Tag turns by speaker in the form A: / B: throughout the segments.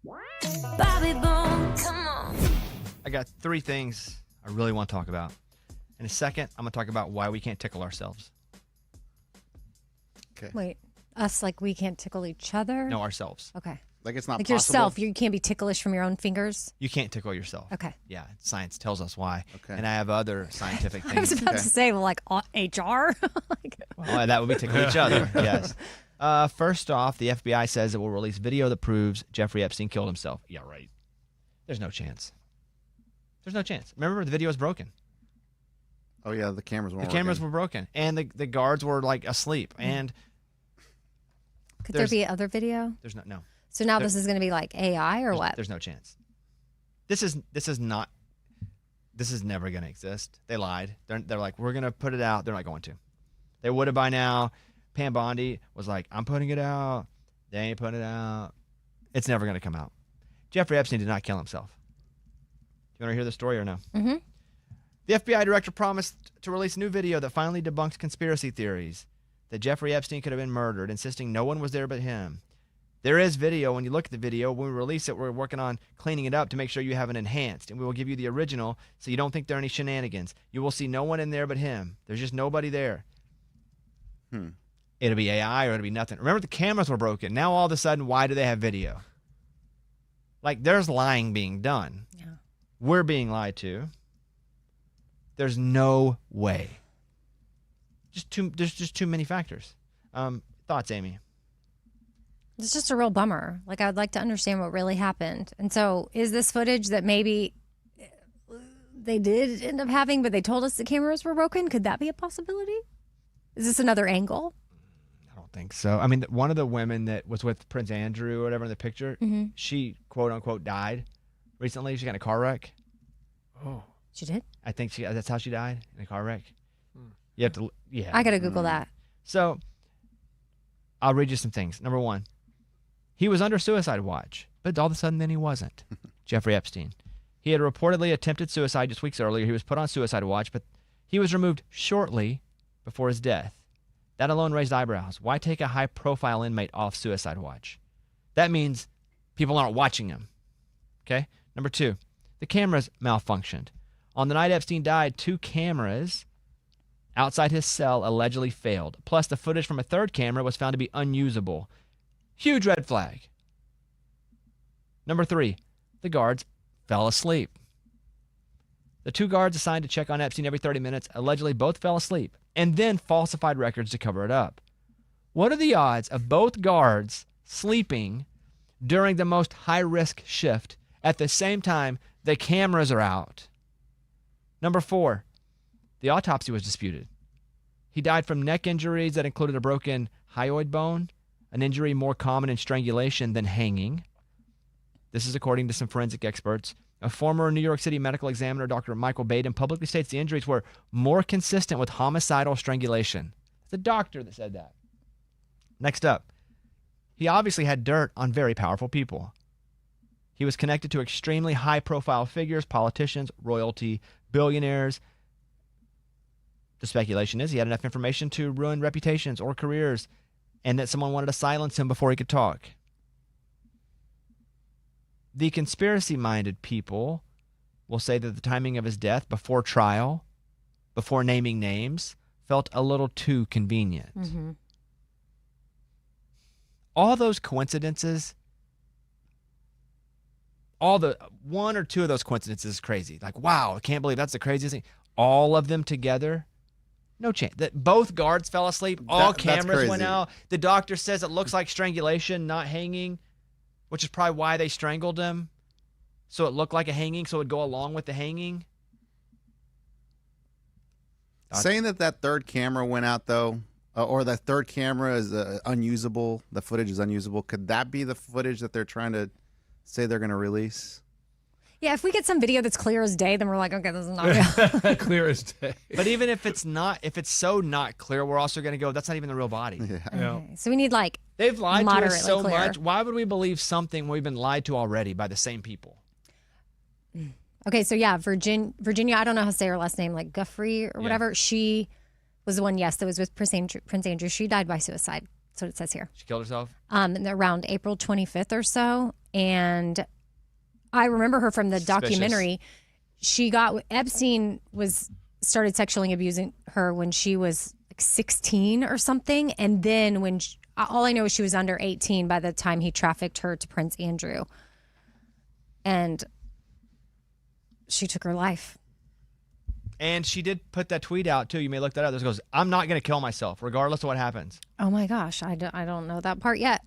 A: Bobby Bones, come on.
B: I got 3 things I really want to talk about. In a second, I'm going to talk about why we can't tickle ourselves.
C: Okay.
D: Wait, us like we can't tickle each other?
B: No, ourselves.
D: Okay.
C: Like it's not
D: Like
C: possible.
D: yourself, you can't be ticklish from your own fingers?
B: You can't tickle yourself.
D: Okay.
B: Yeah, science tells us why.
C: Okay.
B: And I have other scientific
D: I was
B: things.
D: about to say, well, like HR? Like,
B: Well, that would be tickle each other, yes. First off, the FBI says it will release video that proves Jeffrey Epstein killed himself. Yeah, right. There's no chance. There's no chance. Remember, the video was broken.
C: Oh, yeah, the cameras weren't
B: The cameras
C: working.
B: were broken, and the guards were, like, asleep. And
D: could there be other video?
B: there's no.
D: So now this is going to be like AI or what?
B: There's no chance. This is never going to exist. They lied. They're like, we're going to put it out. They're not going to. They would have by now. Pam Bondi was like, I'm putting it out. They ain't putting it out. It's never going to come out. Jeffrey Epstein did not kill himself. Do you want to hear the story or no?
D: Mm-hmm.
B: The FBI director promised to release a new video that finally debunked conspiracy theories that Jeffrey Epstein could have been murdered, insisting no one was there but him. There is video. When you look at the video, when we release it, we're working on cleaning it up to make sure you have it enhanced. And we will give you the original so you don't think there are any shenanigans. You will see no one in there but him. There's just nobody there. It'll be AI or it'll be nothing. Remember, the cameras were broken. Now, all of a sudden, why do they have video? Like, there's lying being done.
D: Yeah.
B: We're being lied to. There's no way. There's just too many factors. Thoughts, Amy?
D: It's just a real bummer. Like, I would like to understand what really happened. And so is this footage that maybe they did end up having, but they told us the cameras were broken? Could that be a possibility? Is this another angle?
B: I don't think so. I mean, one of the women that was with Prince Andrew or whatever in the picture, she, quote unquote, died recently. She got in a car wreck.
D: Oh. She did?
B: I think that's how she died, in a car wreck. You have to, yeah.
D: I got to Google that.
B: So I'll read you some things. Number 1, he was under suicide watch, but all of a sudden then he wasn't. Jeffrey Epstein. He had reportedly attempted suicide just weeks earlier. He was put on suicide watch, but he was removed shortly before his death. That alone raised eyebrows. Why take a high-profile inmate off suicide watch? That means people aren't watching him. Okay? Number 2, the cameras malfunctioned. On the night Epstein died, 2 cameras outside his cell allegedly failed. Plus, the footage from a 3rd camera was found to be unusable. Huge red flag. Number 3, the guards fell asleep. The 2 guards assigned to check on Epstein every 30 minutes allegedly both fell asleep and then falsified records to cover it up. What are the odds of both guards sleeping during the most high-risk shift at the same time the cameras are out? Number 4, the autopsy was disputed. He died from neck injuries that included a broken hyoid bone, an injury more common in strangulation than hanging. This is according to some forensic experts. A former New York City medical examiner, Dr. Michael Baden, publicly states the injuries were more consistent with homicidal strangulation. It's a doctor that said that. Next up, he obviously had dirt on very powerful people. He was connected to extremely high-profile figures, politicians, royalty, billionaires. The speculation is he had enough information to ruin reputations or careers, and that someone wanted to silence him before he could talk. The conspiracy-minded people will say that the timing of his death before trial, before naming names, felt a little too convenient.
D: Mm-hmm.
B: All those coincidences, all the 1 or 2 of those coincidences is crazy. Like, wow, I can't believe that's the craziest thing. All of them together, no chance. That both guards fell asleep. All cameras went out. The doctor says it looks like strangulation, not hanging, which is probably why they strangled him. So it looked like a hanging, so it would go along with the hanging.
C: Saying that 3rd camera went out, though, or that 3rd camera is unusable, the footage is unusable, could that be the footage that they're trying to say they're going to release?
D: Yeah, if we get some video that's clear as day, then we're like, okay, this is not real.
E: Clear as day.
B: But even if it's not, if it's so not clear, we're also going to go, that's not even the real body.
E: Yeah.
D: Okay. So we need like
B: They've lied to
D: moderately
B: us so
D: clear.
B: much. Why would we believe something we've been lied to already by the same people?
D: Okay, so yeah, Virginia, I don't know how to say her last name, like Guffrey or whatever. She was the one, yes, that was with Prince Andrew. She died by suicide. That's what it says here.
B: She killed herself?
D: Around April 25th or so. And I remember her from the
B: Suspicious.
D: documentary. Epstein started sexually abusing her when she was like 16 or something. And then all I know is she was under 18 by the time he trafficked her to Prince Andrew. And she took her life.
B: And she did put that tweet out too. You may look that up. This goes, "I'm not going to kill myself, regardless of what happens."
D: Oh my gosh, I don't know that part yet.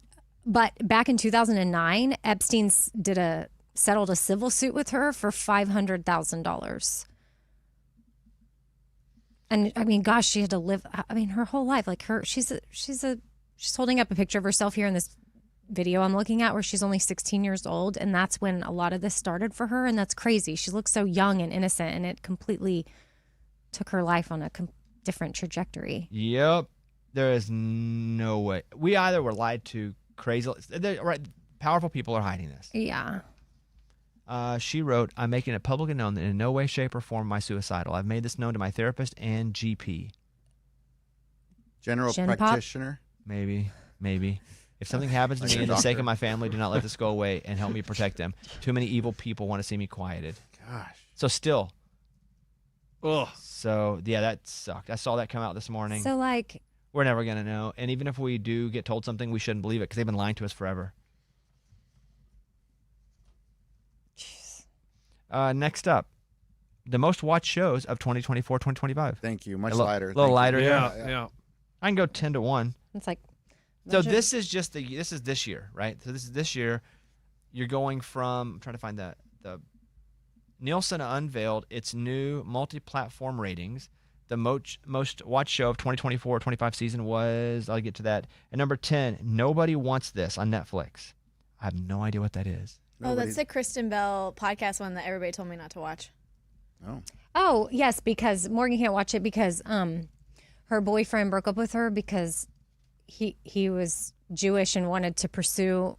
D: But back in 2009, Epstein settled a civil suit with her for $500,000. And I mean, gosh, she had to live. I mean, her whole life, like she's holding up a picture of herself here in this video I'm looking at, where she's only 16 years old, and that's when a lot of this started for her, and that's crazy. She looks so young and innocent, and it completely took her life on a different trajectory.
B: Yep, there is no way. We either were lied to, crazy. Right, powerful people are hiding this.
D: Yeah.
B: She wrote, "I'm making it publicly known that in no way, shape, or form am I suicidal. I've made this known to my therapist and GP."
C: General
D: Gen pop?
C: practitioner.
B: Maybe. If something happens to me in the sake of my family, do not let this go away and help me protect them. Too many evil people want to see me quieted.
C: Gosh.
B: So still.
A: Ugh.
B: So, yeah, that sucked. I saw that come out this morning.
D: So like,
B: We're never going to know. And even if we do get told something, we shouldn't believe it because they've been lying to us forever. Next up, the most watched shows of 2024-2025.
C: Thank you. Much
B: A little
C: lighter.
B: little
C: Thank you.
B: lighter.
A: Yeah.
B: I can go 10-1.
D: it's like.
B: So this is just this year, right? So this is this year. You're going from, I'm trying to find the Nielsen unveiled its new multi-platform ratings. The most watched show of 2024-25 season was, I'll get to that, at number 10, Nobody Wants This on Netflix. I have no idea what that is.
E: Oh, that's the Kristen Bell podcast one that everybody told me not to watch.
C: Oh.
D: Oh yes, because Morgan can't watch it because her boyfriend broke up with her because he was Jewish and wanted to pursue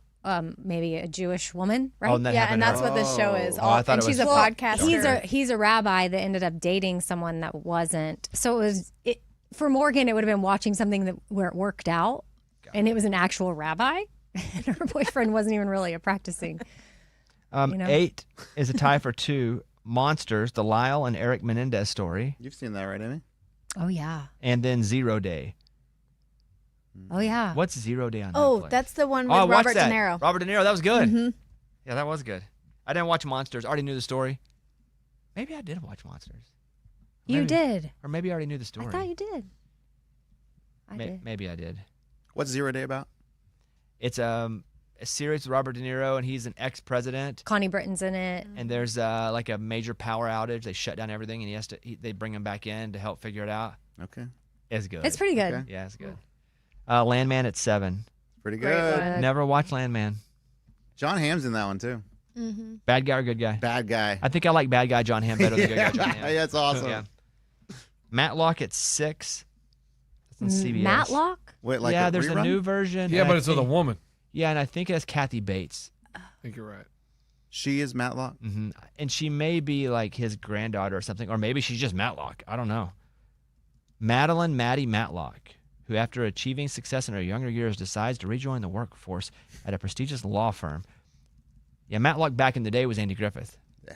D: maybe a Jewish woman, right?
B: Oh, and that
E: Yeah,
B: happened
E: and that's
B: to her?
E: what this show is.
B: Oh, I thought
E: and
B: it
E: she's
B: was-
E: a
B: Well,
E: podcaster.
D: He's a rabbi that ended up dating someone that wasn't. So for Morgan, it would have been watching something where it worked out, and it was an actual rabbi, and her boyfriend wasn't even really a practicing.
B: 8 is a tie for 2. Monsters, the Lyle and Eric Menendez story,
C: You've seen that, right, Amy?
D: Oh yeah.
B: and then 0 Day.
D: Oh yeah.
B: What's 0 Day on
E: Oh,
B: Netflix?
E: that's the one
B: Oh, I
E: with
B: watched
E: Robert De
B: that.
E: Niro.
B: Robert De Niro, that was good.
E: Mhm.
B: Yeah, that was good. I didn't watch Monsters. I already knew the story. Maybe I did watch Monsters.
D: You
B: Maybe-
D: did.
B: Or maybe I already knew the story.
D: I thought you did. I did.
B: Maybe I did.
C: What's 0 Day about?
B: It's a series with Robert De Niro, and he's an ex-president.
D: Connie Britton's in it.
B: And there's like a major power outage. They shut down everything, and they bring him back in to help figure it out.
C: Okay.
B: It's good.
D: It's pretty good.
C: Okay.
B: Yeah, it's good. Landman at 7.
C: Pretty
E: Great
C: good.
E: one.
B: Never watched Landman.
C: John Hamm's in that one, too.
E: Mm-hmm.
B: Bad guy or good guy?
C: Bad guy.
B: I think I like bad guy John Hamm better than good guy John Hamm.
C: Yeah, that's awesome.
B: Yeah. Matlock at 6. That's on CBS.
D: Matlock?
C: Wait, like
B: yeah,
C: a
B: there's a
C: rerun?
B: new version.
A: Yeah,
B: and
A: but
B: I
A: it's with a
B: think-
A: woman.
B: Yeah, and I think it has Kathy Bates.
A: I think you're right.
C: She is Matlock.
B: Hmm. And she may be like his granddaughter or something, or maybe she's just Matlock. I don't know. Maddie Matlock, who after achieving success in her younger years decides to rejoin the workforce at a prestigious law firm. Yeah, Matlock back in the day was Andy Griffith.
C: Yeah.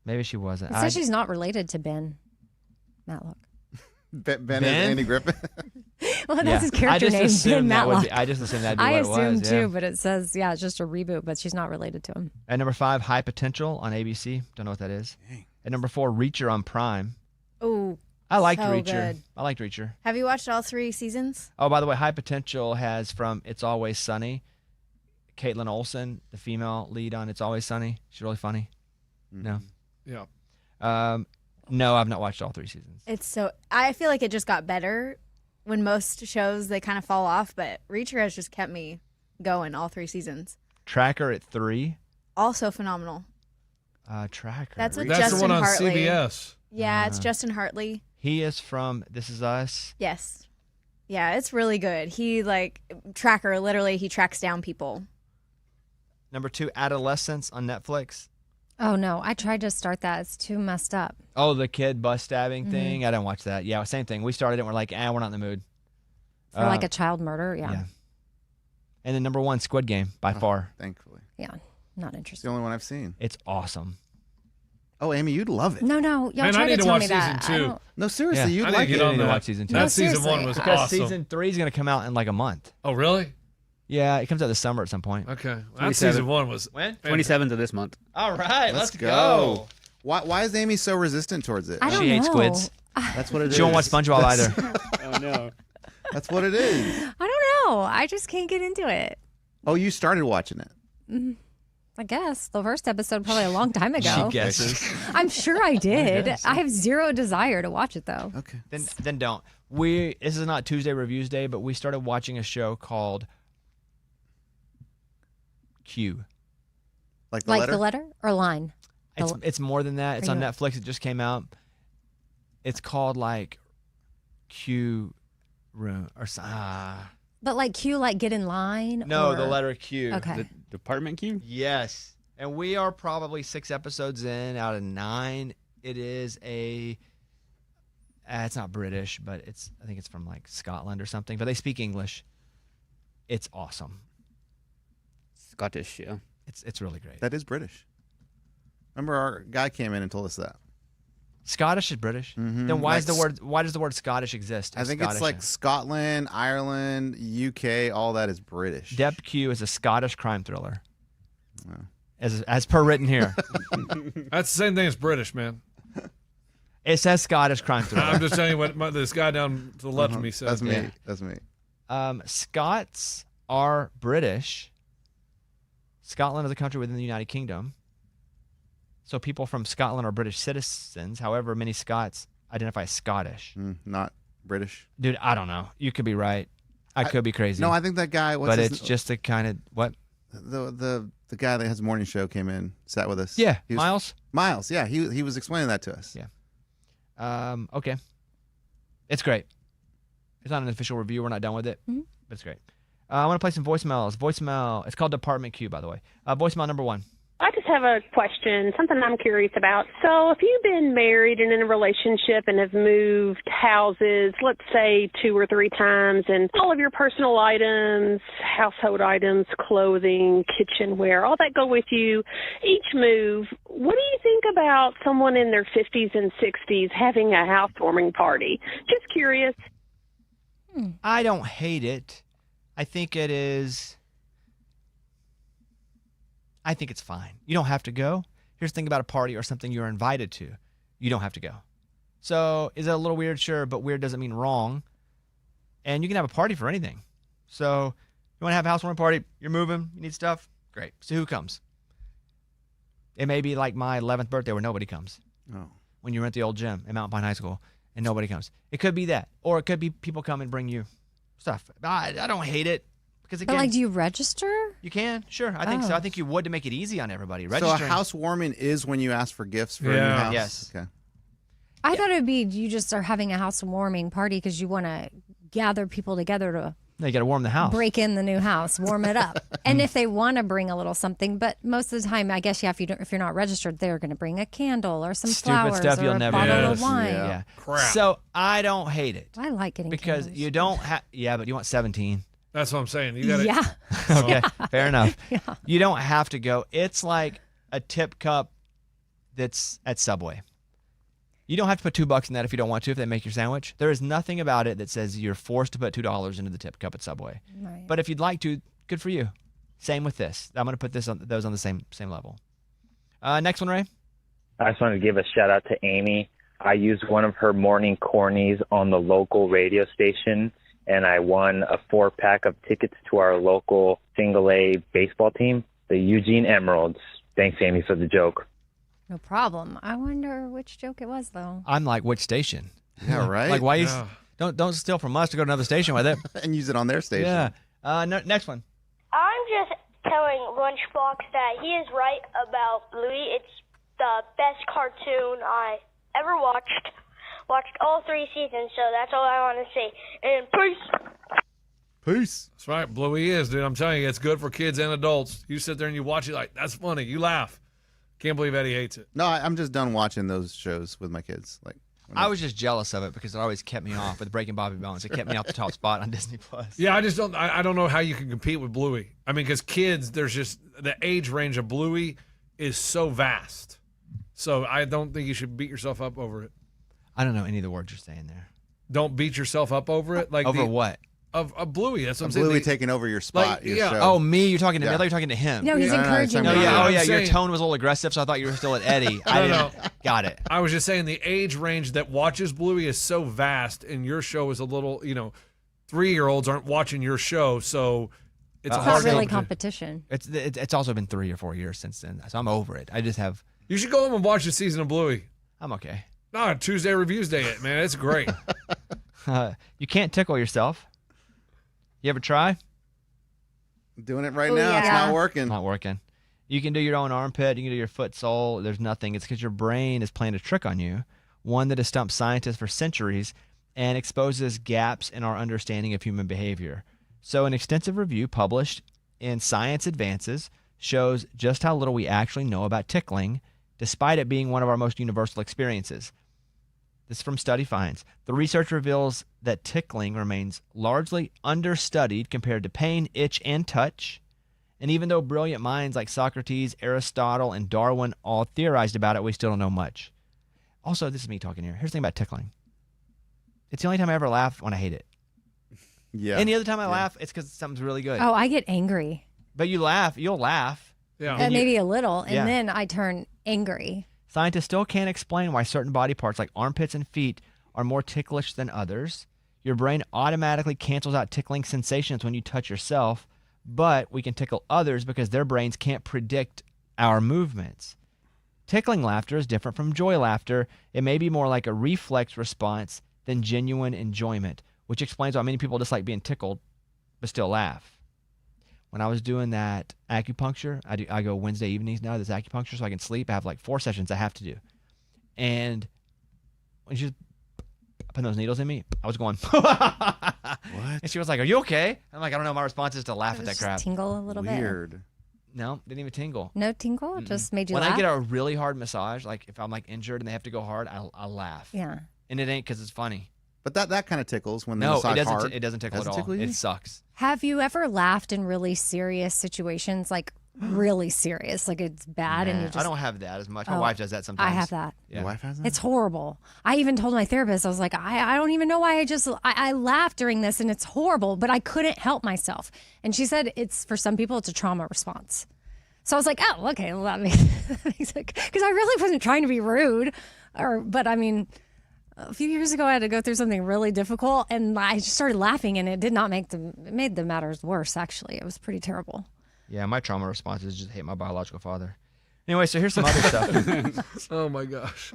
B: Maybe she wasn't.
D: It says she's not related to Ben Matlock.
C: Ben
B: Ben?
C: is Andy Griffith.
D: Well, that's
B: Yeah.
D: his
B: I
D: character
B: just
D: name, Ben
B: assumed that would
D: Matlock.
B: be, I just assumed that'd be
D: I
B: what it
D: assumed
B: was.
D: too,
B: Yeah.
D: but it says, it's just a reboot, but she's not related to him.
B: At number 5, High Potential on ABC. Don't know what that is.
C: Dang.
B: At number 4, Reacher on Prime.
E: Oh,
B: I liked
E: So
B: Reacher.
E: good.
B: I liked Reacher.
E: have you watched all 3 seasons?
B: Oh, by the way, High Potential has from It's Always Sunny, Caitlin Olsen, the female lead on It's Always Sunny. She's really funny. No.
A: Yeah.
B: No, I've not watched all 3 seasons.
E: It's so. I feel like it just got better. When most shows they kind of fall off, but Reacher has just kept me going all 3 seasons.
B: Tracker at 3.
E: Also phenomenal.
B: Tracker.
E: That's what
A: That's
E: Justin
A: the one on
E: Hartley.
A: CBS.
E: Yeah, it's Justin Hartley.
B: He is from This Is Us.
E: Yes. Yeah, it's really good. He Tracker, literally he tracks down people.
B: Number 2, Adolescence on Netflix.
D: Oh, no. I tried to start that. It's too messed up.
B: Oh, the kid bus stabbing thing. I didn't watch that. Yeah, same thing. We started it and we're like, we're not in the mood.
D: For like a child murder. Yeah.
B: And then number 1, Squid Game, by far.
C: Thankfully.
D: Yeah, not
C: It's the
D: interested.
C: only one I've seen.
B: It's awesome.
C: Oh, Amy, you'd love it.
D: No, y'all
A: Man, I
D: tried
A: need
D: to
A: to
D: tell
A: watch
D: me that.
A: season
D: I
A: 2.
D: don't-
C: No, seriously,
B: Yeah.
C: you'd
A: I need
C: like
A: to get
C: it.
B: You
A: on
B: need to
A: that.
B: watch season 2.
A: That
D: No,
A: season 1
D: seriously.
A: was
B: Because
A: awesome.
B: season 3 is going to come out in like a month.
A: Oh, really?
B: Yeah, it comes out this summer at some point.
A: Okay. That
F: 27.
A: season 1 was
B: When?
F: 27th of this month.
B: All right,
C: Let's go. Why is Amy so resistant towards it?
D: I don't
B: She hates
D: know.
B: squids.
C: That's what it is.
B: She won't watch SpongeBob either.
F: Oh, no.
C: That's what it is.
D: I don't know. I just can't get into it.
C: Oh, you started watching it.
D: I guess the first episode probably a long time ago.
B: She guesses.
D: I'm sure I did.
B: guess.
D: I have zero desire to watch it though.
C: Okay.
B: Then don't. This is not Tuesday Reviews Day, but we started watching a show called Q.
C: Like the
D: Like
C: letter?
D: the letter or line?
B: It's more than that. It's
D: Are
B: on
D: you-
B: Netflix. It just came out. It's called like Q Room or
D: But like Q, like get in line.
B: no,
D: or-
B: the letter Q.
D: Okay.
F: The Department Q?
B: Yes. And we are probably 6 episodes in out of 9. It is it's not British, but I think it's from like Scotland or something, but they speak English. It's awesome.
F: Scottish, yeah.
B: It's really great.
C: That is British. Remember, our guy came in and told us that.
B: Scottish is British.
C: Mhm.
B: Then why does
C: Like
B: the word Scottish exist?
C: I think it's
B: Scottish
C: like Scotland, Ireland, UK, all that is British.
B: Dep Q is a Scottish crime thriller.
C: Oh.
B: As per written here.
A: That's the same thing as British, man.
B: It says Scottish crime
A: I'm
B: thriller.
A: just telling you what this guy down to the left of me said.
C: That's me.
B: Yeah.
C: That's me.
B: Scots are British. Scotland is a country within the United Kingdom. So people from Scotland are British citizens. However, many Scots identify as Scottish.
C: Not British.
B: Dude, I don't know. You could be right. I could be crazy.
C: No, I think that guy.
B: but it's just a kind of what?
C: the guy that has a morning show came in, sat with us.
B: Yeah,
C: He was-
B: Miles.
C: Miles. Yeah, he was explaining that to us.
B: Yeah. Okay. It's great. It's not an official review. We're not done with it,
D: Mhm.
B: but it's great. I want to play some voicemails. Voicemail. It's called Department Q, by the way. Voicemail number 1.
G: I just have a question, something I'm curious about. So if you've been married and in a relationship and have moved houses, let's say 2 or 3 times, and all of your personal items, household items, clothing, kitchenware, all that go with you each move, what do you think about someone in their 50s and 60s having a housewarming party? Just curious.
B: I don't hate it. I think it is. I think it's fine. You don't have to go. Here's the thing about a party or something you're invited to. You don't have to go. So is it a little weird? Sure, but weird doesn't mean wrong. And you can have a party for anything. So you want to have a housewarming party, you're moving, you need stuff, great. So who comes? It may be like my 11th birthday where nobody comes.
C: Oh.
B: When you rent the old gym in Mountain Pine High School and nobody comes. It could be that. Or it could be people come and bring you stuff. I don't hate it. Because again,
D: But like, do you register?
B: you can. Sure. I think so.
D: Oh.
B: I think you would to make it easy on everybody.
C: So a
B: Registering.
C: housewarming is when you ask for gifts for a new
A: Yeah.
C: house?
B: Yes.
C: Okay.
D: I thought it would be you just are having a housewarming party because you want to gather people together to
B: No, you got to warm the house.
D: break in the new house, warm it up. And if they want to bring a little something, but most of the time, I guess, yeah, if you're not registered, they're going to bring a candle or some
B: Stupid
D: flowers
B: stuff
D: or
B: you'll
D: a
B: never
D: bottle
A: do.
D: of wine.
C: Yeah.
B: Yeah.
A: Crap.
B: So I don't hate it
D: I like getting
B: because
D: candles.
B: you don't have. Yeah, but you want 17.
A: That's what I'm saying. You got to.
D: Yeah.
B: Okay, fair enough.
D: Yeah.
B: You don't have to go. It's like a tip cup that's at Subway. You don't have to put $2 in that if you don't want to, if they make your sandwich. There is nothing about it that says you're forced to put $2 into the tip cup at Subway.
D: Right.
B: But if you'd like to, good for you. Same with this. I'm going to put those on the same level. Next one, Ray.
H: I just wanted to give a shout out to Amy. I used one of her morning cornies on the local radio station, and I won a 4-pack of tickets to our local single A baseball team, the Eugene Emeralds. Thanks, Amy, for the joke.
D: No problem. I wonder which joke it was, though.
B: I'm like, which station?
C: Yeah, right?
B: Like, why you
A: Yeah.
B: don't steal from us to go to another station with it?
C: And use it on their station.
B: Yeah. Next one.
I: I'm just telling Lunchbox that he is right about Bluey. It's the best cartoon I ever watched. Watched all 3 seasons, so that's all I want to say. And peace.
C: Peace.
A: That's right. Bluey is, dude. I'm telling you, it's good for kids and adults. You sit there and you watch it like, that's funny. You laugh. Can't believe Eddie hates it.
C: No, I'm just done watching those shows with my kids. Like,
B: I was just jealous of it because it always kept me off with Breaking Bobby Bones. It kept me off the top spot on Disney Plus.
A: Yeah, I don't know how you can compete with Bluey. I mean, because kids, there's just the age range of Bluey is so vast. So I don't think you should beat yourself up over it.
B: I don't know any of the words you're saying there.
A: Don't beat yourself up over it. Like
B: Over what?
A: Of Bluey. That's what I'm saying.
C: Bluey taking over your spot. Your show.
B: Oh, me? You're talking to me? I
C: Yeah.
B: thought you were talking to him.
D: No, he's encouraging
B: No,
D: me.
B: yeah. Oh, yeah.
A: I'm
B: Your
A: saying-
B: tone was a little aggressive, so I thought you were still at Eddie.
A: No.
B: Got it.
A: I was just saying the age range that watches Bluey is so vast, and your show is a little, 3-year-olds aren't watching your show, so it's a
D: It's
A: hard
D: not really
A: competition.
D: competition.
B: It's also been 3 or 4 years since then, so I'm over it. I just have.
A: You should go home and watch the season of Bluey.
B: I'm okay.
A: No, Tuesday Reviews Day, man. It's great.
B: You can't tickle yourself. You ever try?
C: Doing it right
D: Oh,
C: now. It's
D: yeah.
C: not working.
B: Not working. You can do your own armpit. You can do your foot sole. There's nothing. It's because your brain is playing a trick on you, one that has stumped scientists for centuries and exposes gaps in our understanding of human behavior. So an extensive review published in Science Advances shows just how little we actually know about tickling, despite it being one of our most universal experiences. This is from Study Finds. The research reveals that tickling remains largely understudied compared to pain, itch, and touch. And even though brilliant minds like Socrates, Aristotle, and Darwin all theorized about it, we still don't know much. Also, this is me talking here. Here's the thing about tickling. It's the only time I ever laugh when I hate it.
C: Yeah.
B: Any other time I laugh, it's because something's really good.
D: Oh, I get angry.
B: But you'll laugh.
A: Yeah.
B: And
D: Maybe a little, and
B: Yeah.
D: then I turn angry.
B: Scientists still can't explain why certain body parts like armpits and feet are more ticklish than others. Your brain automatically cancels out tickling sensations when you touch yourself, but we can tickle others because their brains can't predict our movements. Tickling laughter is different from joy laughter. It may be more like a reflex response than genuine enjoyment, which explains why many people dislike being tickled but still laugh. When I was doing that acupuncture, I go Wednesday evenings now, this acupuncture, so I can sleep. I have like 4 sessions I have to do. And when she was putting those needles in me, I was going, what? And she was like, are you okay? I'm like, I don't know. My response is to laugh at that
D: Just
B: crap.
D: tingle a little bit.
C: Weird.
B: No, didn't even tingle.
D: No tingle? It just made you
B: When
D: laugh?
B: I get a really hard massage, like if I'm like injured and they have to go hard, I'll laugh.
D: Yeah.
B: And it ain't because it's funny.
C: But that kind of tickles when they
B: No,
C: massage
B: it doesn't.
C: hard.
B: It doesn't tickle
C: Doesn't
B: at all.
C: tickle you?
B: It sucks.
D: Have you ever laughed in really serious situations, like really serious, like it's bad and
B: Nah,
D: you just...
B: I don't have that as much. My
D: Oh,
B: wife does that sometimes.
D: I have that.
B: Yeah.
C: Your wife has that?
D: It's horrible. I even told my therapist, I was like, I don't even know why I laughed during this and it's horrible, but I couldn't help myself. And she said for some people, it's a trauma response. So I was like, oh, okay, well, that makes it, because I really wasn't trying to be rude, but I mean, a few years ago, I had to go through something really difficult, and I just started laughing, and it did not it made the matters worse, actually. It was pretty terrible.
B: Yeah, my trauma response is just hate my biological father. Anyway, so here's some other stuff.
A: Oh my gosh.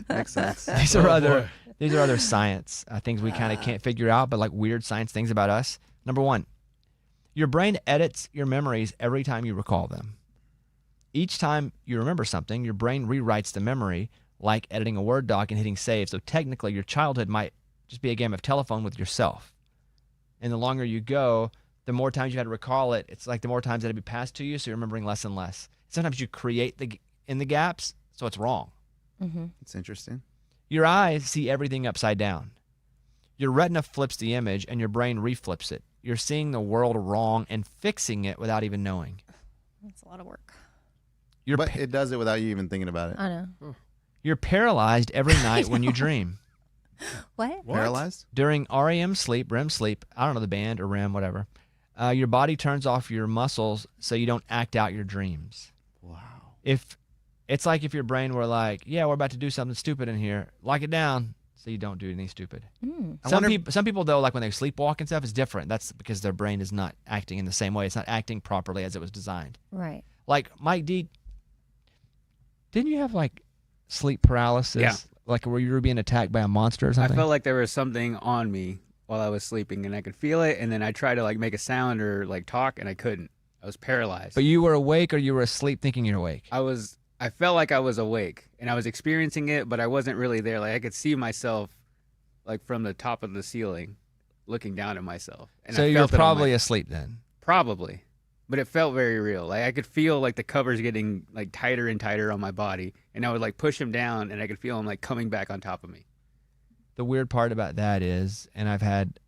C: Makes sense.
B: These are
A: boy.
B: other science things we kind of can't figure out, but like weird science things about us. Number 1, your brain edits your memories every time you recall them. Each time you remember something, your brain rewrites the memory, like editing a Word doc and hitting save. So technically, your childhood might just be a game of telephone with yourself. And the longer you go, the more times you had to recall it. It's like the more times that it be passed to you, so you're remembering less and less. Sometimes you create in the gaps, so it's wrong.
C: It's interesting.
B: Your eyes see everything upside down. Your retina flips the image, and your brain reflips it. You're seeing the world wrong and fixing it without even knowing.
D: That's a lot of work.
C: But it does it without you even thinking about it.
D: I know.
B: You're paralyzed every night when you dream.
D: What?
C: Paralyzed?
B: During REM sleep, REM sleep, I don't know the band or REM, whatever, your body turns off your muscles so you don't act out your dreams.
C: Wow.
B: If it's like if your brain were like, yeah, we're about to do something stupid in here, lock it down so you don't do anything stupid. Some people though, like when they sleepwalk and stuff, it's different. That's because their brain is not acting in the same way. It's not acting properly as it was designed.
D: Right.
B: Like Mike D, didn't you have like sleep paralysis?
F: Yeah.
B: Like where you were being attacked by a monster or
F: I
B: something?
F: felt like there was something on me while I was sleeping, and I could feel it. And then I tried to like make a sound or like talk, and I couldn't. I was paralyzed.
B: But you were awake or you were asleep thinking you're awake?
F: I felt like I was awake, and I was experiencing it, but I wasn't really there. Like I could see myself, like from the top of the ceiling, looking down at myself. And
B: So
F: I
B: you're
F: felt it on
B: probably
F: my-
B: asleep then.
F: Probably, but it felt very real. Like I could feel like the covers getting like tighter and tighter on my body, and I would like push him down, and I could feel him like coming back on top of me.
B: The weird part about that is, and I've had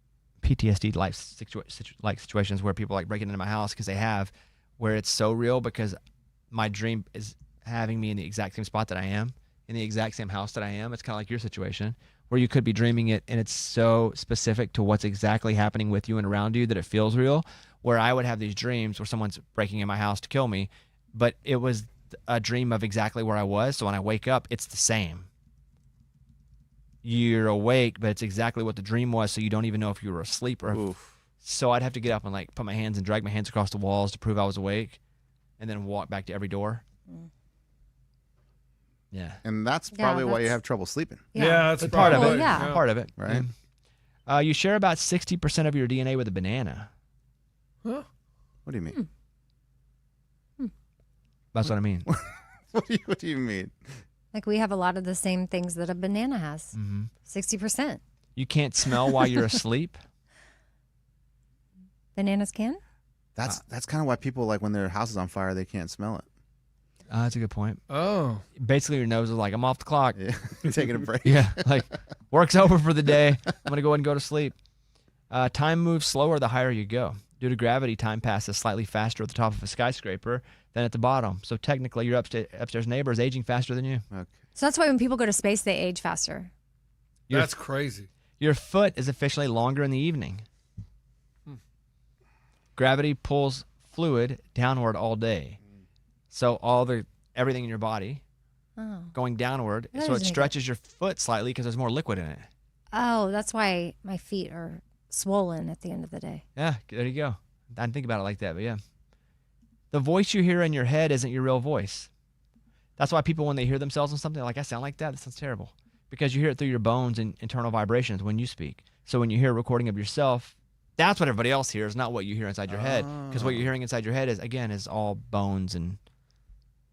B: PTSD like situations where people like breaking into my house because they have, where it's so real because my dream is having me in the exact same spot that I am, in the exact same house that I am. It's kind of like your situation where you could be dreaming it and it's so specific to what's exactly happening with you and around you that it feels real, where I would have these dreams where someone's breaking in my house to kill me, but it was a dream of exactly where I was. So when I wake up, it's the same. You're awake, but it's exactly what the dream was, so you don't even know if you were asleep or so I'd have to get up and like put my hands and drag my hands across the walls to prove I was awake and then walk back to every door. Yeah.
C: And that's probably why you have trouble sleeping.
A: Yeah, that's
B: part of it.
D: Yeah.
B: Part of it.
C: Right.
B: Yeah. You share about 60% of your DNA with a banana.
A: Huh?
C: What do you mean?
B: That's what I mean.
C: What do you mean?
D: Like we have a lot of the same things that a banana has. 60%.
B: You can't smell while you're asleep.
D: Bananas can?
C: That's kind of why people, like, when their house is on fire, they can't smell it.
B: That's a good point.
A: Oh.
B: Basically, your nose is like, I'm off the clock.
C: Yeah. Taking a break.
B: Yeah, like, work's over for the day. I'm going to go ahead and go to sleep. Time moves slower the higher you go. Due to gravity, time passes slightly faster at the top of a skyscraper than at the bottom. So technically, your upstairs neighbor is aging faster than you.
C: Okay.
D: So that's why when people go to space, they age faster.
A: That's crazy.
B: Your foot is officially longer in the evening. Gravity pulls fluid downward all day. So everything in your body going downward.
D: That
B: So it
D: doesn't make
B: stretches your foot slightly because there's more liquid in it.
D: Oh, that's why my feet are swollen at the end of the day.
B: Yeah, there you go. I didn't think about it like that, but yeah. The voice you hear in your head isn't your real voice. That's why people, when they hear themselves on something, they're like, I sound like that? That sounds terrible. Because you hear it through your bones and internal vibrations when you speak. So when you hear a recording of yourself, that's what everybody else hears, not what you hear inside your head. Because what you're hearing inside your head is all bones and...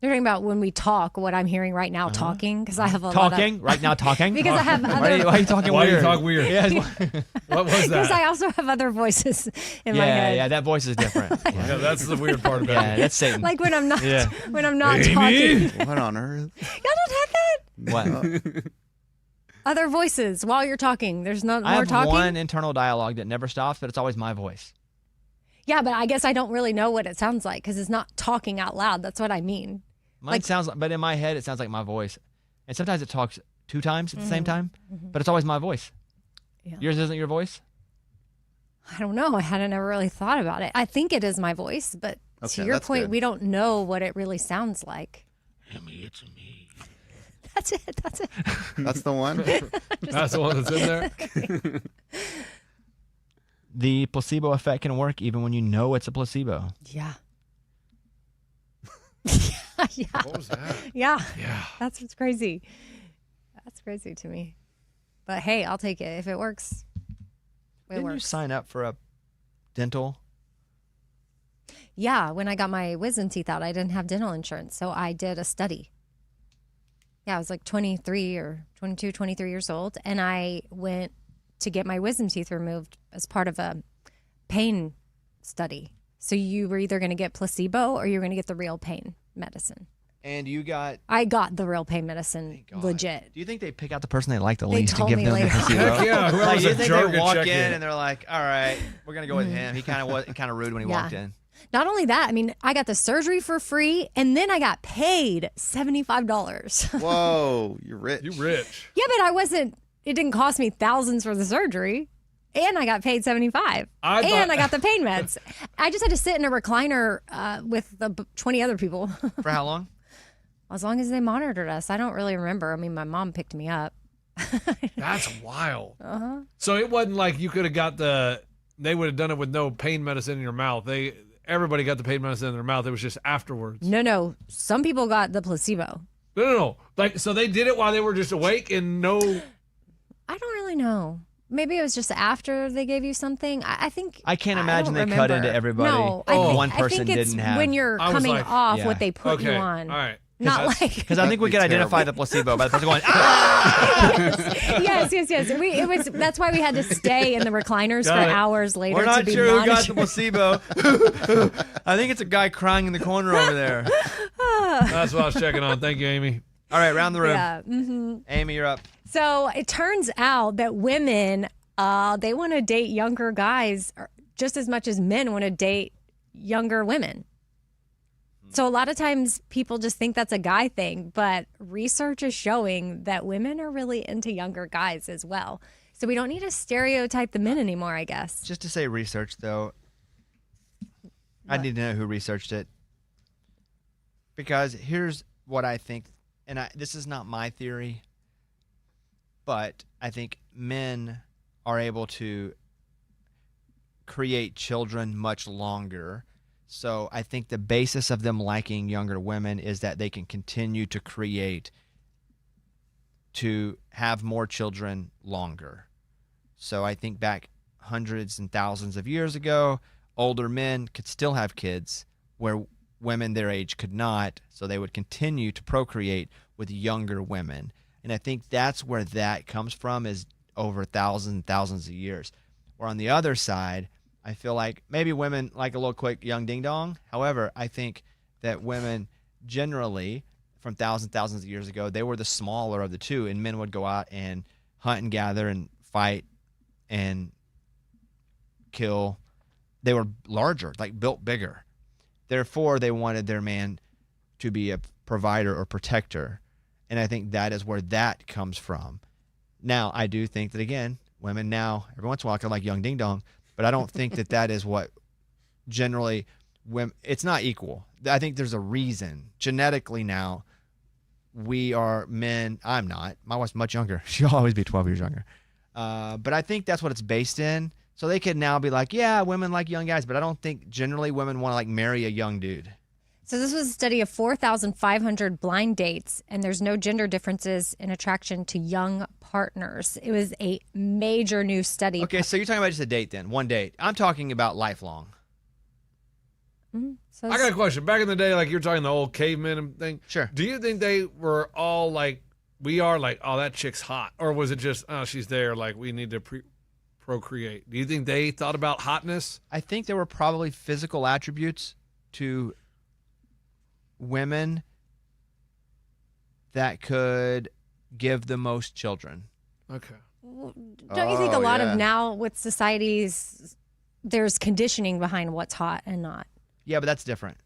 D: You're talking about when we talk, what I'm hearing right now talking, because I have a
B: talking?
D: lot of...
B: Right now talking?
D: Because I have other...
B: Why are you talking
A: Why
B: weird?
A: do you talk weird?
B: Yeah,
A: What was
D: Because
A: that?
D: I also have other voices in my head.
B: Yeah, that voice is different.
A: Yeah, that's the weird part about
B: Yeah,
A: it.
B: that's Satan.
D: Like when I'm not
B: Yeah.
D: when I'm not
A: Amy?
D: talking.
C: What on earth?
D: Y'all don't have that?
B: What?
D: Other voices while you're talking. There's no
B: I
D: more
B: have
D: talking.
B: one internal dialogue that never stops, but it's always my voice.
D: Yeah, but I guess I don't really know what it sounds like because it's not talking out loud. That's what I mean.
B: Mine sounds like, but in my head, it sounds like my voice. And sometimes it talks 2 times at the same time, but it's always my voice.
D: Yeah.
B: Yours isn't your voice?
D: I don't know. I hadn't ever really thought about it. I think it is my voice, but to
C: Okay,
D: your
C: that's
D: point,
C: good.
D: we don't know what it really sounds like.
B: Amy, it's me.
D: That's it. That's it.
C: That's the one?
A: That's the one that's in there.
B: The placebo effect can work even when you know it's a placebo.
D: Yeah. Yeah.
A: What was that?
D: Yeah.
A: Yeah.
D: That's what's crazy. That's crazy to me. But hey, I'll take it if it works. It
B: Didn't you
D: works.
B: sign up for a dental?
D: Yeah, when I got my wisdom teeth out, I didn't have dental insurance, so I did a study. Yeah, I was like 23 or 22, 23 years old, and I went to get my wisdom teeth removed as part of a pain study. So you were either going to get placebo or you were going to get the real pain medicine.
B: And you got...
D: I got the real pain medicine
B: God.
D: legit.
B: Do you think they pick out the person they like the
D: They
B: least and
D: told
B: give
D: me
B: them the
D: later.
B: placebo?
A: Heck yeah, whoever
B: Like,
A: was
B: you
A: a
B: think
A: jerk
B: they
A: at
B: walk in
A: check-in.
B: and they're like, all right, we're going to go with him. He kind of rude when he
D: Yeah.
B: walked in.
D: Not only that, I mean, I got the surgery for free, and then I got paid $75.
C: Whoa, you're rich.
A: You rich.
D: Yeah, but I wasn't. It didn't cost me thousands for the surgery, and I got paid $75, and I got the pain meds. I just had to sit in a recliner with the 20 other people.
B: For how long?
D: As long as they monitored us. I don't really remember. I mean, my mom picked me up.
A: That's wild. So it wasn't like you could have got they would have done it with no pain medicine in your mouth. Everybody got the pain medicine in their mouth. It was just afterwards.
D: No. Some people got the placebo.
A: No. Like, so they did it while they were just awake and no.
D: I don't really know. Maybe it was just after they gave you something. I think
B: I can't
D: don't
B: imagine they cut
D: remember.
B: into everybody.
D: No,
B: One person
D: I think it's
B: didn't have.
D: when you're
A: I was
D: coming
A: like,
D: off
B: yeah.
D: what they put
A: Okay.
D: you on.
A: All right.
D: Not like
B: Because I think we
C: That'd
B: could
C: be
B: identify
C: terrible.
B: the placebo by the person going, ah!
D: yes. That's why we had to stay in the recliners
B: Got
D: for
B: it.
D: hours later.
B: We're
D: to
B: not
D: be
B: sure who got the
D: monitored.
B: placebo. I think it's a guy crying in the corner over there.
A: That's what I was checking on. Thank you, Amy.
B: All right, round the room.
D: Yeah. Mm-hmm.
B: Amy, you're up.
D: So it turns out that women, they want to date younger guys just as much as men want to date younger women. So a lot of times people just think that's a guy thing, but research is showing that women are really into younger guys as well. So we don't need to stereotype the men anymore, I guess.
B: Just to say research, though, I need to know who researched it. Because here's what I think, and this is not my theory, but I think men are able to create children much longer. So I think the basis of them liking younger women is that they can continue to create, to have more children longer. So I think back hundreds and thousands of years ago, older men could still have kids where women their age could not. So they would continue to procreate with younger women. And I think that's where that comes from, is over thousands and thousands of years. Or on the other side, I feel like maybe women like a little quick young ding dong. However, I think that women generally, from thousands of years ago, they were the smaller of the two, and men would go out and hunt and gather and fight and kill. They were larger, like built bigger. Therefore, they wanted their man to be a provider or protector. And I think that is where that comes from. Now, I do think that, again, women now, every once in a while, can like young ding dong, but I don't think that that is what generally women, it's not equal. I think there's a reason. Genetically now, we are men. I'm not. My wife's much younger. She'll always be 12 years younger. But I think that's what it's based in. So they could now be like, yeah, women like young guys, but I don't think generally women want to like marry a young dude.
D: So this was a study of 4,500 blind dates, and there's no gender differences in attraction to young partners. It was a major new study.
B: Okay, so you're talking about just a date then, one date. I'm talking about lifelong.
D: So
A: I got a question. Back in the day, like you're talking the old cavemen thing.
B: Sure.
A: Do you think they were all like we are, like, oh, that chick's hot, or was it just, oh, she's there, like we need to procreate? Do you think they thought about hotness?
B: I think there were probably physical attributes to women that could give the most children.
A: Okay.
D: Don't you think a lot
C: yeah.
D: of now with societies, there's conditioning behind what's hot and not?
B: Yeah, but that's different.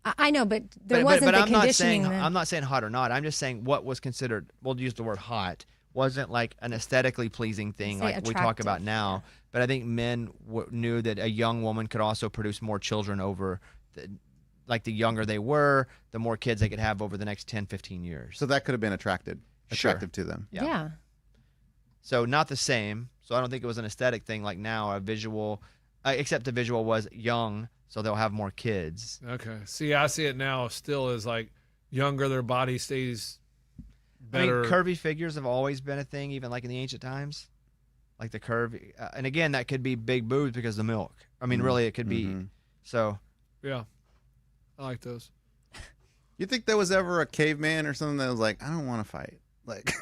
D: I know, but there wasn't the
B: I'm
D: conditioning.
B: I'm not saying hot or not. I'm just saying what was considered, we'll use the word hot, wasn't like an aesthetically pleasing thing
D: Say
B: like we talk about
D: attractive,
B: now. But I think men knew that a young woman could also produce more children over like the younger they were, the more kids they could have over the next 10, 15 years.
C: So that could have been attractive
B: Sure.
C: to them.
D: Yeah.
B: So not the same. So I don't think it was an aesthetic thing like now, a visual, except the visual was young, so they'll have more kids.
A: Okay. See, I see it now still as like younger, their body stays better.
B: I mean, curvy figures have always been a thing, even like in the ancient times. Like the curvy. And again, that could be big boobs because of the milk. I mean, really, it could be. So.
A: Yeah. I like those.
C: You think there was ever a caveman or something that was like, I don't want to fight? Like,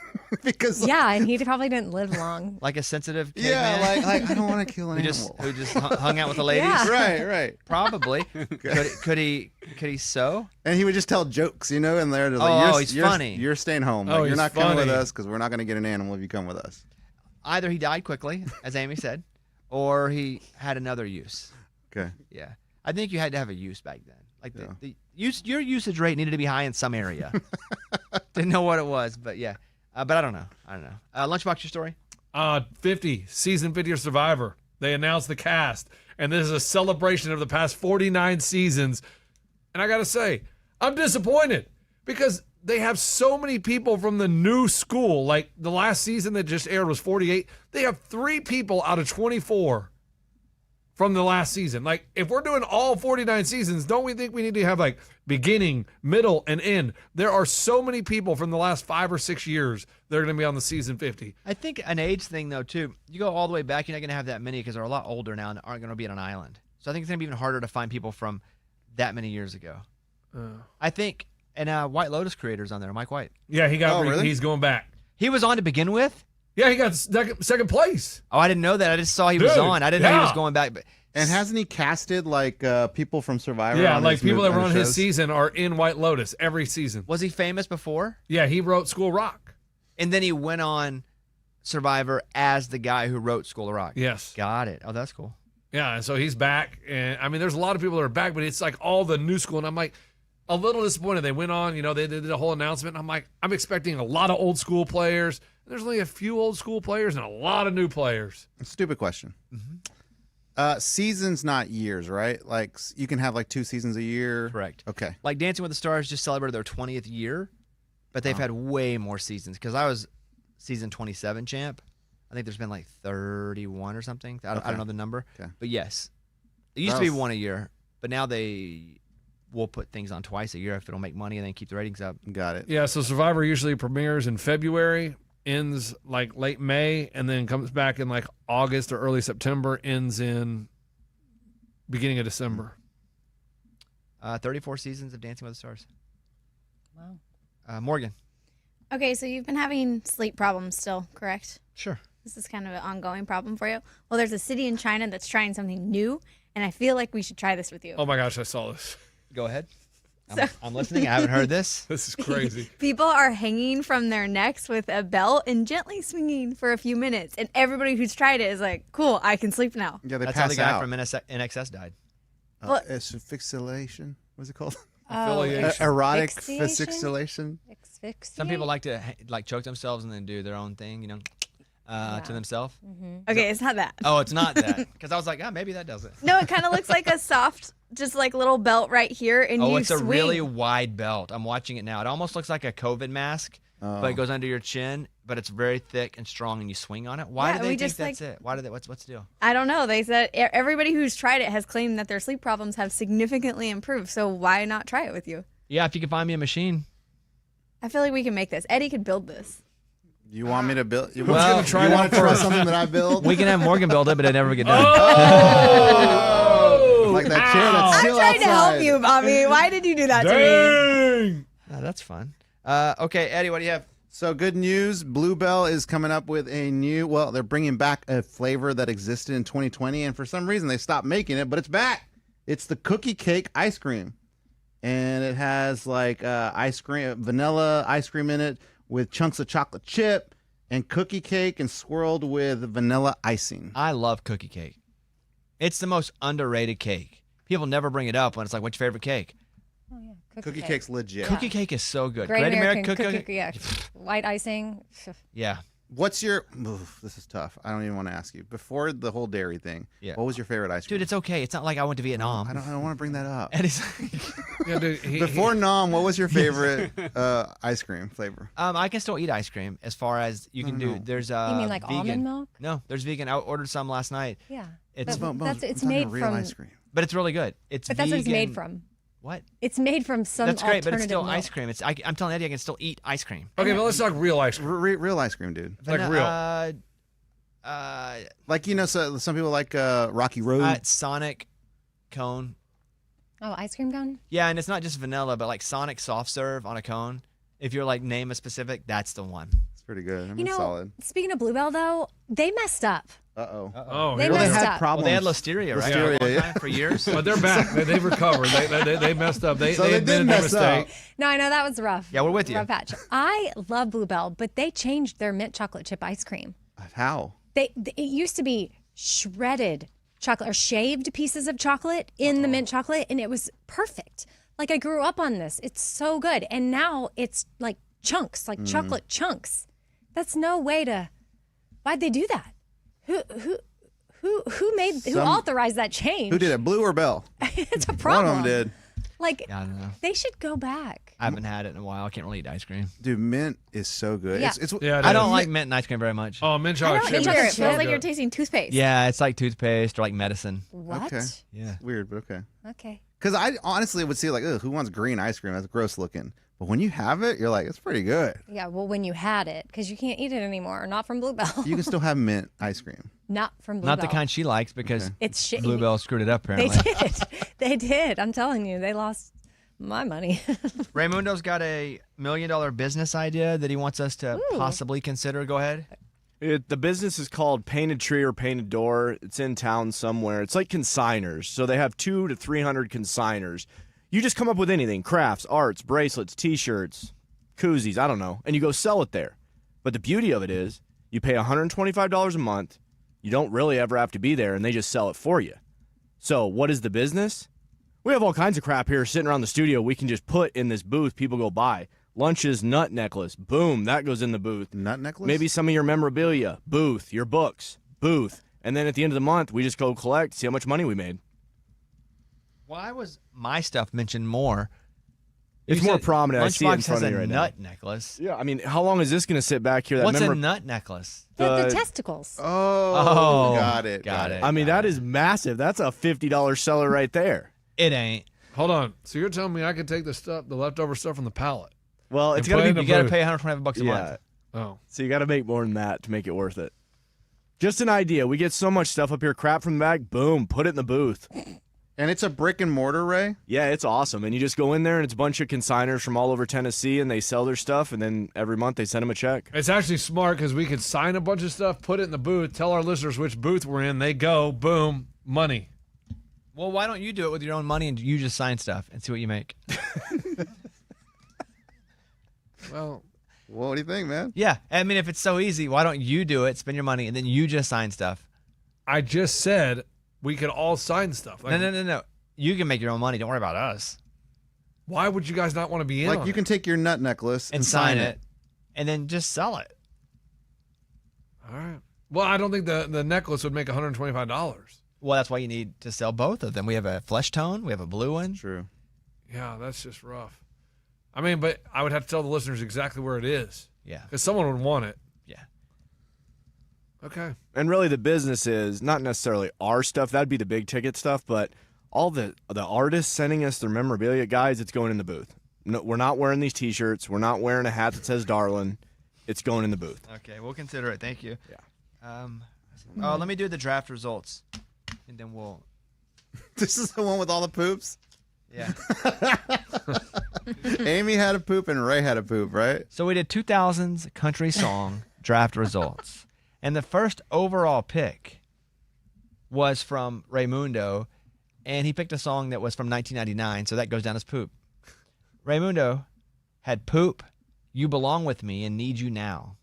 C: because.
D: Yeah, and he probably didn't live long.
B: Like a sensitive
C: Yeah,
B: caveman?
C: like I don't want to kill an
B: who
C: animal.
B: just hung out with the ladies?
D: Yeah.
C: Right.
B: Probably. Could he sew?
C: And he would just tell jokes, and they're just like,
B: Oh,
C: you're,
B: he's
C: you're,
B: funny.
C: You're staying home.
A: Oh,
C: Like, you're
A: he's
C: not coming with
A: funny.
C: us because we're not going to get an animal if you come with us.
B: Either he died quickly, as Amy said, or he had another use.
C: Okay.
B: Yeah. I think you had to have a use back then. Like
C: Yeah.
B: your usage rate needed to be high in some area. Didn't know what it was, but yeah. But I don't know. Lunchbox, your story?
A: 50, season 50 of Survivor. They announced the cast, and this is a celebration of the past 49 seasons. And I got to say, I'm disappointed because they have so many people from the new school. Like the last season that just aired was 48. They have 3 people out of 24 from the last season. Like, if we're doing all 49 seasons, don't we think we need to have like beginning, middle, and end? There are so many people from the last 5 or 6 years that are going to be on the season 50.
B: I think an age thing, though, too. You go all the way back, you're not going to have that many because they're a lot older now and aren't going to be on an island. So I think it's going to be even harder to find people from that many years ago. I think, and White Lotus creator's on there, Mike White.
A: Yeah, he got.
C: really?
A: He's going back.
B: He was on to begin with?
A: Yeah, he got second place.
B: Oh, I didn't know that. I just saw he was
A: Dude,
B: on. I didn't know he was
A: yeah.
B: going back. But
C: And hasn't he casted like people from Survivor?
A: Yeah,
C: on
A: like
C: his
A: people that
C: on
A: were on his
C: shows?
A: season are in White Lotus every season.
B: Was he famous before?
A: Yeah, he wrote School Rock.
B: And then he went on Survivor as the guy who wrote School of Rock.
A: Yes.
B: Got it. Oh, that's cool.
A: Yeah, and so he's back. And I mean, there's a lot of people that are back, but it's like all the new school. And I'm like, a little disappointed. They went on, they did a whole announcement. And I'm like, I'm expecting a lot of old school players. There's only a few old school players and a lot of new players.
C: Stupid question. Seasons, not years, right? Like you can have like 2 seasons a year.
B: Correct.
C: Okay.
B: Like Dancing with the Stars just celebrated their 20th year, but they've had way more seasons because I was season 27 champ. I think there's been like 31 or something. I don't know the number.
C: Okay.
B: But yes, it used to be one a year, but now they will put things on twice a year if it'll make money and then keep the ratings up.
C: Got it.
A: Yeah, so Survivor usually premieres in February, ends like late May, and then comes back in like August or early September, ends in beginning of December.
B: 34 seasons of Dancing with the Stars.
D: Wow.
B: Morgan.
E: Okay, so you've been having sleep problems still, correct?
B: Sure.
E: This is kind of an ongoing problem for you. Well, there's a city in China that's trying something new, and I feel like we should try this with you.
A: Oh my gosh, I saw this.
B: Go ahead. I'm listening. I haven't heard this.
A: This is crazy.
E: People are hanging from their necks with a belt and gently swinging for a few minutes, and everybody who's tried it is like, cool, I can sleep now.
C: Yeah, they
B: That's how
C: pass
B: the guy
C: out.
B: from NXS died.
C: Asphyxiation. What's it called?
A: Affiliation.
C: Erotic
D: Asphyxiation?
C: asphyxiation.
B: Some people like to choke themselves and then do their own thing, to themselves.
E: Okay, it's not that.
B: Oh, it's not that. Because I was like, maybe that does it.
E: No, it kind of looks like a soft, just like little belt right here, and
B: Oh,
E: you
B: it's
E: swing.
B: a really wide belt. I'm watching it now. It almost looks like a COVID mask, but it goes under your chin, but it's very thick and strong, and you swing on it. Why
E: Yeah,
B: do they
E: we
B: think
E: just,
B: that's it? Why do they? What's the deal?
E: I don't know. They said everybody who's tried it has claimed that their sleep problems have significantly improved. So why not try it with you?
B: Yeah, if you can find me a machine.
E: I feel like we can make this. Eddie could build this.
C: You want me to build? You
B: Well,
C: want
A: try it
C: to
A: out
C: try
A: first.
C: something that I build?
B: We can have Morgan build it, but it never would get done.
C: Like that chair that's
E: I'm
C: still
E: trying to help
C: outside.
E: you, Bobby. Why did you do that to me?
A: Dang!
B: Oh, that's fun. Okay, Eddie, what do you have?
C: So good news, Bluebell is coming up with a new, they're bringing back a flavor that existed in 2020, and for some reason they stopped making it, but it's back. It's the cookie cake ice cream. And it has like ice cream, vanilla ice cream in it with chunks of chocolate chip and cookie cake and swirled with vanilla icing.
B: I love cookie cake. It's the most underrated cake. People never bring it up when it's like, what's your favorite cake?
D: Oh, yeah.
C: Cookie cake's legit.
B: Cookie cake is so good.
D: Great American
B: cookie.
D: cookie. Yeah. White icing.
B: Yeah.
C: What's your, this is tough. I don't even want to ask you. Before the whole dairy thing,
B: Yeah.
C: what was your favorite ice cream?
B: Dude, it's okay. It's not like I went to Vietnam.
C: I don't want to bring that up.
B: Eddie's
A: Yeah, dude,
C: Before Nam, what was your favorite ice cream flavor?
B: I can still eat ice cream as far as you can do. There's
D: You mean like
B: vegan.
D: almond milk?
B: No, there's vegan. I ordered some last night.
D: Yeah.
B: It's
D: It's
C: I'm
D: made
C: talking real
D: from.
C: ice cream.
B: but it's really good. It's
D: But that's what it's
B: vegan.
D: made from.
B: What?
D: It's made from some
B: That's great, but it's
D: alternative
B: still
D: milk.
B: ice cream. I'm telling Eddie I can still eat ice cream.
A: Okay, but let's talk real ice cream.
C: Real ice cream, dude.
A: Like real.
C: Like so some people like Rocky Road.
B: Sonic cone.
D: Oh, ice cream cone?
B: Yeah, and it's not just vanilla, but like Sonic soft serve on a cone. If you're like name a specific, that's the one.
C: It's pretty good. I mean,
D: You know,
C: solid.
D: speaking of Bluebell, though, they messed up.
C: Uh-oh.
A: Oh,
D: They
A: here we
C: Well, they
D: messed
A: go.
C: had
D: up.
C: problems.
B: Well, they had listeria, right?
C: Listeria,
B: For a long
C: yeah.
B: time, for years.
A: But they're back. They've recovered. They messed up. They
C: So they did
A: admitted their
C: mess up.
A: mistake.
D: No, I know that was rough.
B: Yeah, we're with you.
D: Rough patch. I love Bluebell, but they changed their mint chocolate chip ice cream.
C: How?
D: It used to be shredded chocolate or shaved pieces of chocolate in the mint chocolate, and it was perfect. Like I grew up on this. It's so good. And now it's like chunks, like chocolate chunks. That's no way to. Why'd they do that? Who authorized that change?
C: Who did it? Blue or Bell?
D: It's a
C: One
D: problem.
C: of them did.
D: Like
B: Yeah, I don't know.
D: they should go back.
B: I haven't had it in a while. I can't really eat ice cream.
C: Dude, mint is so good.
D: Yeah.
C: It's
A: Yeah, it
B: I
A: is.
B: don't like mint and ice cream very much.
A: Oh, mint chocolate
D: I
A: chip.
D: don't
A: is
D: either.
E: It
A: so
E: feels like
A: good.
E: you're tasting toothpaste.
B: Yeah, it's like toothpaste or like medicine.
D: What?
C: Okay.
B: Yeah.
C: weird, but okay.
D: Okay.
C: Because I honestly would see like, ugh, who wants green ice cream? That's gross looking. But when you have it, you're like, it's pretty good.
D: Yeah, well, when you had it, because you can't eat it anymore. Not from Bluebell.
C: You can still have mint ice cream.
D: Not from Bluebell.
B: Not the kind she likes because
D: It's shit.
B: Bluebell screwed it up
D: They
B: apparently.
D: did. They did. I'm telling you, they lost my money.
B: Raymundo's got a $1 million business idea that he wants us to possibly consider. Go ahead.
J: The business is called Painted Tree or Painted Door. It's in town somewhere. It's like consigners. So they have 200 to 300 consigners. You just come up with anything, crafts, arts, bracelets, T-shirts, koozies, I don't know, and you go sell it there. But the beauty of it is you pay $125 a month. You don't really ever have to be there, and they just sell it for you. So what is the business? We have all kinds of crap here sitting around the studio we can just put in this booth. People go buy. Lunches, nut necklace, boom, that goes in the booth.
C: Nut necklace?
J: Maybe some of your memorabilia, booth, your books, booth. And then at the end of the month, we just go collect, see how much money we made.
B: Why was my stuff mentioned more?
J: It's
B: You
J: more
B: said
J: prominent. I see it in
B: Lunchbox
J: front
B: has
J: of you
B: a
J: right
B: nut necklace.
J: now. Yeah, I mean, how long is this going to sit back here?
B: What's a nut necklace?
D: The testicles.
C: Oh, got it.
J: I mean, that is massive. That's a $50 seller right there.
B: It ain't.
A: Hold on. So you're telling me I can take the leftover stuff from the pallet?
J: Well, it's
A: And
J: got to
A: play
J: be.
A: in
B: You got to
A: booth.
B: pay $125 a month.
A: Oh.
J: So you got to make more than that to make it worth it. Just an idea. We get so much stuff up here, crap from the bag, boom, put it in the booth.
C: And it's a brick and mortar, Ray?
J: Yeah, it's awesome. And you just go in there, and it's a bunch of consigners from all over Tennessee, and they sell their stuff, and then every month they send them a check.
A: It's actually smart because we could sign a bunch of stuff, put it in the booth, tell our listeners which booth we're in. They go, boom, money.
B: Well, why don't you do it with your own money and you just sign stuff and see what you make?
A: Well,
C: what do you think, man?
B: Yeah. I mean, if it's so easy, why don't you do it, spend your money, and then you just sign stuff?
A: I just said we could all sign stuff. Like,
B: No. You can make your own money. Don't worry about us.
A: Why would you guys not want to be in
C: Like,
A: on
C: you
A: it?
C: can take your nut necklace
B: And sign it, and then just sell it.
A: All right. Well, I don't think the necklace would make $125.
B: Well, that's why you need to sell both of them. We have a flesh tone. We have a blue one.
C: True.
A: Yeah, that's just rough. I mean, but I would have to tell the listeners exactly where it is.
B: Yeah.
A: Because someone would want it.
B: Yeah.
A: Okay.
J: And really, the business is not necessarily our stuff. That'd be the big ticket stuff, but all the artists sending us their memorabilia, guys, it's going in the booth. No, we're not wearing these T-shirts. We're not wearing a hat that says "Darlin." It's going in the booth.
B: Okay, we'll consider it. Thank you.
J: Yeah.
B: Let me do the draft results, and then we'll.
C: This is the one with all the poops?
B: Yeah.
C: Amy had a poop and Ray had a poop, right?
B: So we did 2000s country song draft results, and the first overall pick was from Raymundo, and he picked a song that was from 1999, so that goes down as poop. Raymundo had Poop, You Belong With Me, and Need You Now.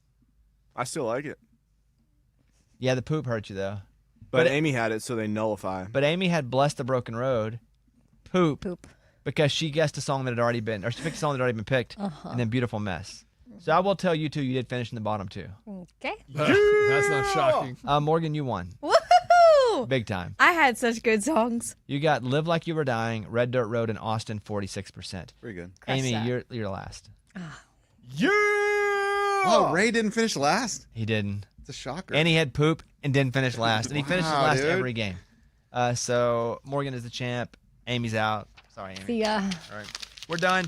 J: I still like it.
B: Yeah, the poop hurt you, though.
J: But Amy had it, so they nullify.
B: But Amy had Bless the Broken Road, Poop, because she guessed a song that had already been, or she picked a song that had already been picked, and then Beautiful Mess. So I will tell you two, you did finish in the bottom two.
D: Okay.
A: That's not shocking.
B: Morgan, you won.
E: Woohoo!
B: Big time.
E: I had such good songs.
B: You got Live Like You Were Dying, Red Dirt Road, and Austin, 46%.
C: Pretty good.
B: Amy,
E: that.
B: you're last.
J: Yeah!
C: Oh, Ray didn't finish last?
B: He didn't.
C: It's a shocker.
B: And he had poop and didn't finish last. And he finishes
C: Wow,
B: last
C: dude.
B: every game. So Morgan is the champ. Amy's out. Sorry, Amy.
D: See ya.
B: All right. We're done.